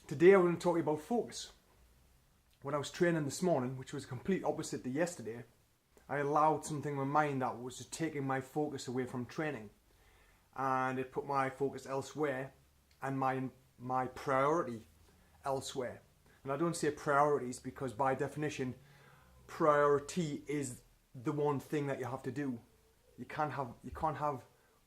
Today I'm going to talk to you about focus. When I was training this morning, which was complete opposite to yesterday, I allowed something in my mind that was just taking my focus away from training, and it put my focus elsewhere and my priority elsewhere. And I don't say priorities because by definition priority is the one thing that you have to do. You can't have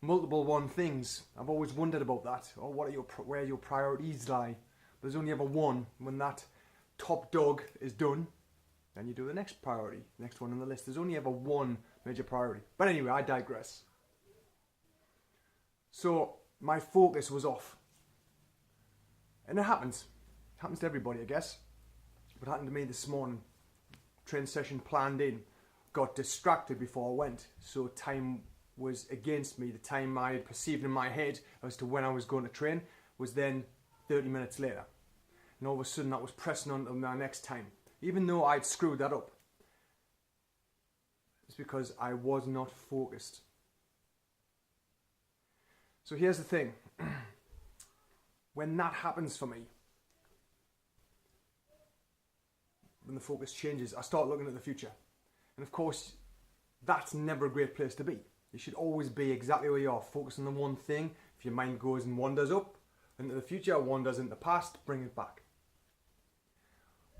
multiple one things. I've always wondered about that. Or where your priorities lie. There's only ever one. When that top dog is done, then you do the next priority, next one on the list. There's only ever one major priority. But anyway, I digress. So my focus was off. And it happens. It happens to everybody, I guess. What happened to me this morning, train session planned in, got distracted before I went. So time was against me. The time I had perceived in my head as to when I was going to train was then 30 minutes later. And all of a sudden that was pressing on to my next time. Even though I'd screwed that up. It's because I was not focused. So here's the thing. When that happens for me, when the focus changes, I start looking at the future. And of course, that's never a great place to be. You should always be exactly where you are, focusing on one thing. If your mind goes and wanders up into the future, wanders into the past, bring it back.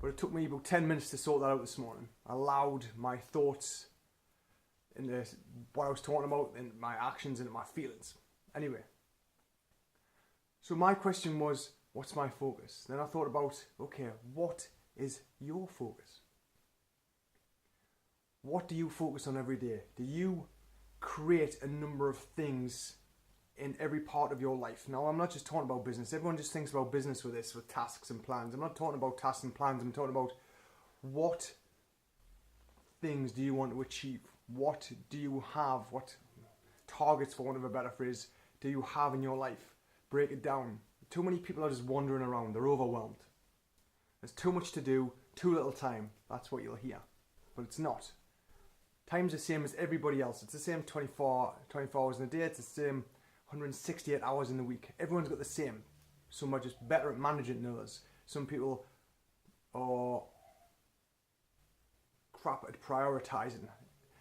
But it took me about 10 minutes to sort that out this morning. I allowed my thoughts into what I was talking about, and my actions and my feelings. Anyway, so my question was, what's my focus? Then I thought about, okay, what is your focus? What do you focus on every day? Do you create a number of things in every part of your life? Now, I'm not just talking about business. Everyone just thinks about business with this, with tasks and plans. I'm not talking about tasks and plans. I'm talking about what things do you want to achieve? What do you have? What targets, for want of a better phrase, do you have in your life? Break it down. Too many people are just wandering around. They're overwhelmed. There's too much to do, too little time. That's what you'll hear. But it's not. Time's the same as everybody else. It's the same 24 hours in a day. It's the same 168 hours in the week. Everyone's got the same. Some are just better at managing than others. Some people are crap at prioritising.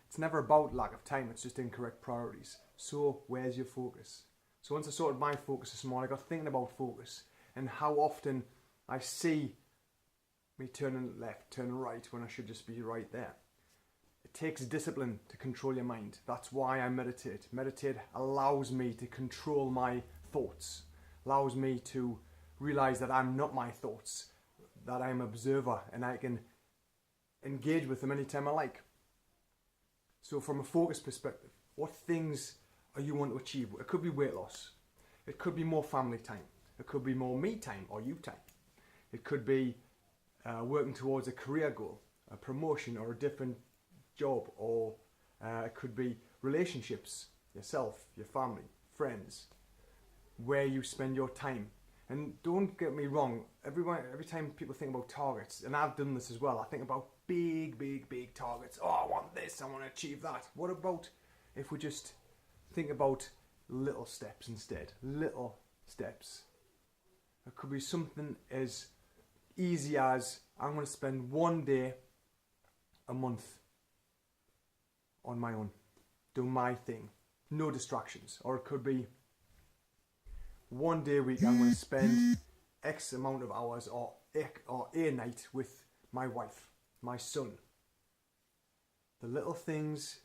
It's never about lack of time. It's just incorrect priorities. So where's your focus? So once I sorted my focus this morning, I got thinking about focus and how often I see me turning left, turning right when I should just be right there. It takes discipline to control your mind. That's why I meditate. Meditate allows me to control my thoughts, allows me to realize that I'm not my thoughts, that I'm an observer and I can engage with them anytime I like. So from a focus perspective, what things are you want to achieve? It could be weight loss. It could be more family time. It could be more me time or you time. It could be working towards a career goal, a promotion or a different job, or it could be relationships, yourself, your family, friends, where you spend your time. And don't get me wrong, every time people think about targets, and I've done this as well, I think about big targets. Oh, I want this, I want to achieve that. What about if we just think about little steps instead? Little steps. It could be something as easy as, I'm going to spend one day a month on my own, do my thing, no distractions. Or it could be one day a week I'm going to spend X amount of hours or a night with my wife, my son. The little things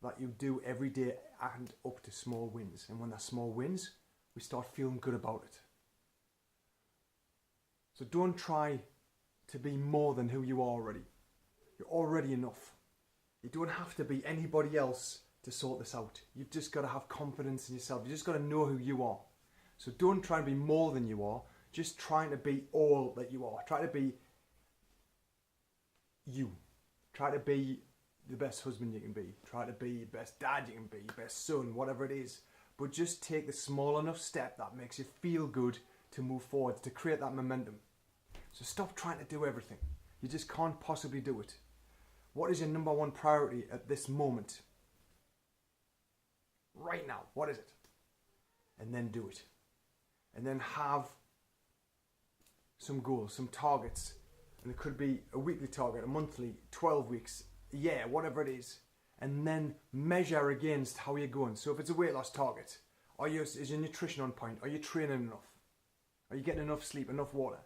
that you do every day add up to small wins. And when they're small wins, we start feeling good about it. So don't try to be more than who you are already. You're already enough. You don't have to be anybody else to sort this out. You've just got to have confidence in yourself. You just got to know who you are. So don't try to be more than you are. Just trying to be all that you are. Try to be you. Try to be the best husband you can be. Try to be the best dad you can be, best son, whatever it is. But just take the small enough step that makes you feel good to move forward, to create that momentum. So stop trying to do everything. You just can't possibly do it. What is your number one priority at this moment? Right now, what is it? And then do it. And then have some goals, some targets. And it could be a weekly target, a monthly, 12 weeks, a year, whatever it is. And then measure against how you're going. So if it's a weight loss target, is your nutrition on point? Are you training enough? Are you getting enough sleep, enough water?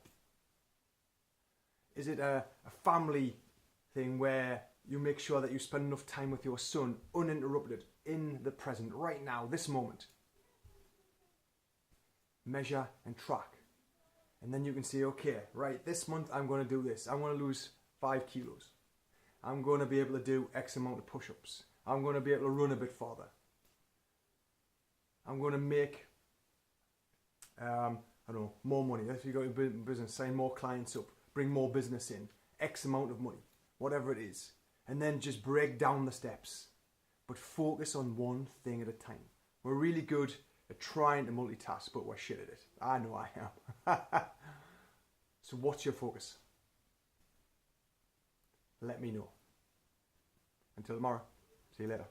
Is it a family thing where you make sure that you spend enough time with your son uninterrupted in the present, right now, this moment? Measure and track. And then you can say, okay, right, this month I'm going to do this. I'm going to lose 5 kilos. I'm going to be able to do X amount of push-ups. I'm going to be able to run a bit farther. I'm going to make, more money. If you go into business, sign more clients up, bring more business in, X amount of money, whatever it is. And then just break down the steps. But focus on one thing at a time. We're really good at trying to multitask, but we're shit at it. I know I am. So what's your focus? Let me know. Until tomorrow. See you later.